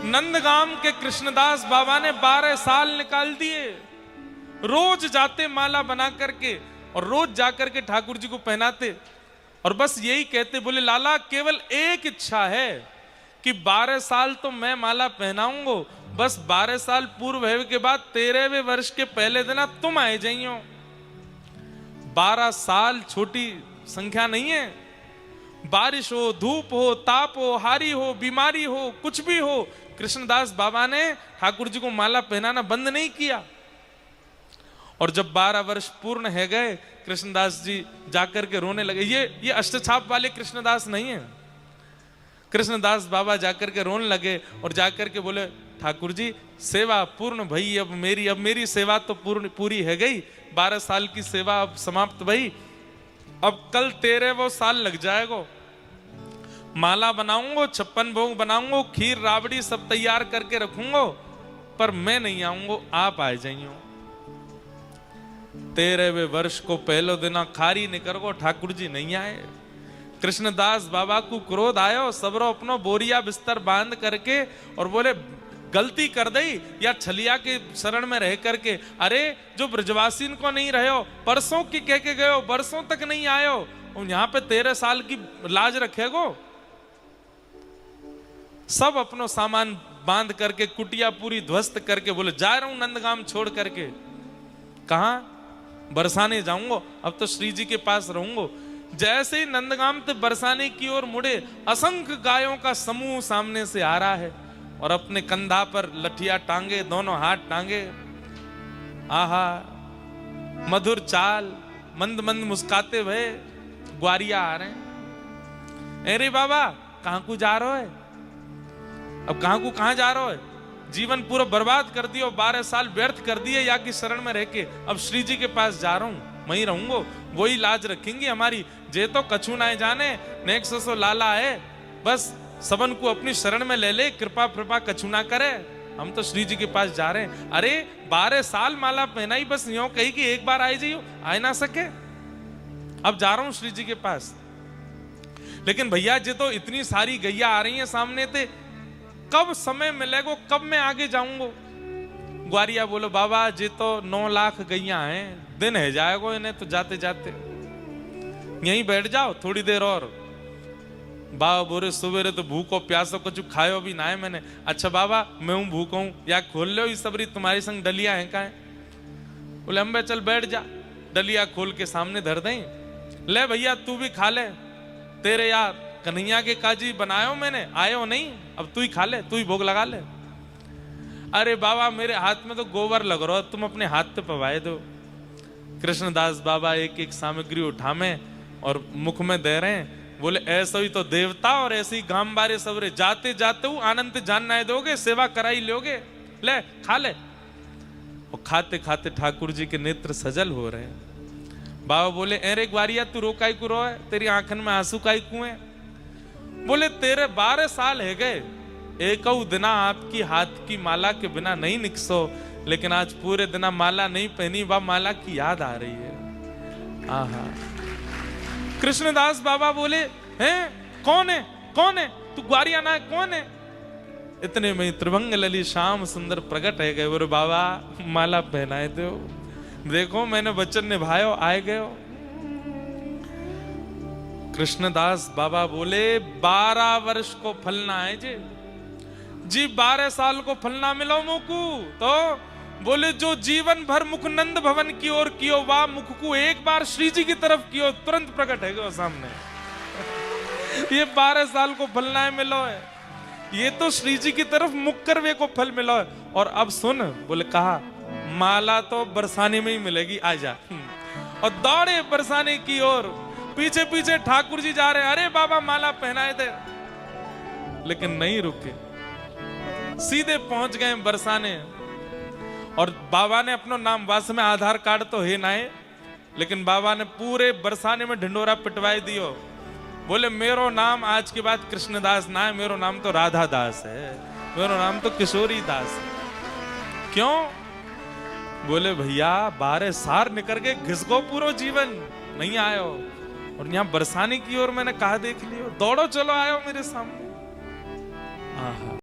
नंदगाम के कृष्णदास बाबा ने 12 साल निकाल दिए, रोज जाते माला बना करके और रोज जाकर के ठाकुर जी को पहनाते और बस यही कहते, बोले लाला केवल एक इच्छा है कि 12 साल तो मैं माला पहनाऊंगा, बस 12 साल पूर्व है के बाद 13वें वर्ष के पहले दिन तुम आए जाइयो। 12 साल छोटी संख्या नहीं है। बारिश हो, धूप हो, ताप हो, हारी हो, बीमारी हो, कुछ भी हो, कृष्णदास बाबा ने ठाकुर जी को माला पहनाना बंद नहीं किया। और जब 12 वर्ष पूर्ण है गए, कृष्णदास जी जाकर के रोने लगे। ये अष्टछाप वाले कृष्णदास नहीं है। कृष्णदास बाबा जाकर के रोने लगे और जाकर के बोले, ठाकुर जी सेवा पूर्ण भई, अब मेरी सेवा तो पूरी है गई, 12 साल की सेवा अब समाप्त भई, अब कल 13वां साल लग जाएगा। माला बनाऊंगा, 56 भोग बनाऊंगा, खीर राबड़ी सब तैयार करके रखूंगा, पर मैं नहीं आऊंगा, आप आ जाइयो। 13वें वर्ष को पहले दिन खारी निकल ठाकुर जी नहीं आए। कृष्णदास बाबा को क्रोध आयो, सबरो अपनो बोरिया बिस्तर बांध करके और बोले गलती कर दई या छलिया के शरण में रह करके, अरे जो ब्रजवासीन को नहीं रहे हो, परसों की कह के गए हो, बरसों तक नहीं आयो, यहाँ पे 13 साल की लाज रखेगो। सब अपनो सामान बांध करके कुटिया पूरी ध्वस्त करके बोले जा रहा हूं नंदगाम छोड़ करके। कहा? बरसाने जाऊंगा, अब तो श्री जी के पास रहूंगा। जैसे ही नंदगाम से बरसाने की ओर मुड़े, असंख्य गायों का समूह सामने से आ रहा है और अपने कंधा पर लठिया टांगे, दोनों हाथ टांगे। आहा मधुर चाल, मंद मंद मुस्काते हुए ग्वारिया आ रहे हैं। अरे बाबा कहां को जा रहे हो? अब कहां जा रहे हो? जीवन पूरा बर्बाद कर दिया, 12 साल व्यर्थ कर दिए या की शरण में रह के, अब श्री जी के पास जा रहा हूं, वहीं रहूंगा, वही लाज रखेंगे हमारी। जे तो कछु ना जाने, नेक सो लाला है, बस सबन को अपनी शरण में ले ले, कृपा कछु ना करे, हम तो श्री जी के पास जा रहे हैं। अरे 12 साल माला पहनाई, बस यूं कही कि एक बार आई जाइयो, आ ना सके, अब जा रहा हूं श्री जी के पास। लेकिन भैया जी तो इतनी सारी गैया आ रही हैं सामने थे, कब समय मिलेगा, कब मैं आगे जाऊंगा? ग्वारिया बोलो बाबा जी तो 9 लाख गैया हैं, दिन है जाएगा इन्हें तो जाते जाते, यहीं बैठ जाओ थोड़ी देर और। बाबा बोरे सुबेरे तो भूखो प्यासो कुछ खायो भी ना है मैंने। अच्छा बाबा मैं हूं भूखो हूं, या खोल लो इस सबरी तुम्हारी संग डलिया है का? बोले अम्बे चल बैठ जा, डलिया खोल के सामने धर दें, ले भैया तू भी खा ले, तेरे यार कन्हैया के काजी बनायो मैंने, आयो नहीं, अब तू ही खा ले, तू ही भोग लगा ले। अरे बाबा मेरे हाथ में तो गोबर लग रहा है, तुम अपने हाथ पे पवाए दो। कृष्णदास बाबा एक एक सामग्री उठा में और मुख में दे रहे हैं। बोले ऐसा ही तो देवता और ऐसे ही गांव बारे सबरे, जाते जाते हूँ आनंद जानना दोगे, सेवा कराई लोगे, ले खा ले। और खाते खाते ठाकुर जी के नेत्र सजल हो रहे हैं। बाबा बोले अरे ग्वारिया तू रोकाई को रो है, तेरी आंखन में आंसू काई कुएं? बोले तेरे 12 साल है गए, एक दिना आपकी हाथ की माला के बिना नहीं निकसो, लेकिन आज पूरे दिना माला नहीं पहनी, वह माला की याद आ रही है। आहा कृष्णदास बाबा बोले हैं कौन है तू? ग्वारिया ना है, कौन है? इतने में त्रिभंग लली श्याम सुंदर प्रकट है गए। बोले बाबा माला पहनाए दो, देखो मैंने वचन निभायो, आए गए। कृष्णदास बाबा बोले 12 वर्ष को फलना है जी 12 साल को फलना मिलो मुकु। तो बोले जो जीवन भर मुख नंद भवन की ओर कियो, वाह मुख को एक बार श्री जी की तरफ कियो, तुरंत प्रकट है वो सामने। ये 12 साल को फलना है मिलो है, ये तो श्री जी की तरफ मुख कर वे को फल मिलो है। और अब सुन, बोले कहा माला तो बरसाने में ही मिलेगी, आजा। और दौड़े बरसाने की ओर, पीछे पीछे ठाकुर जी जा रहे, अरे बाबा माला पहनाए दे, लेकिन नहीं रुके, सीधे पहुंच गए बरसाने। और बाबा ने अपना नाम, वास में आधार कार्ड तो है ना है, लेकिन बाबा ने पूरे बरसाने में ढिंडोरा पिटवाई दियो। बोले मेरो नाम आज के बाद कृष्णदास ना है, मेरो नाम तो राधा दास है, मेरो नाम तो किशोरी दास है। क्यों? बोले भैया 12 साल निकल के घिसको पूरा जीवन नहीं आयो, और यहाँ बरसाने की ओर मैंने कहा देख लियो, दौड़ो चलो आयो मेरे सामने। आहा।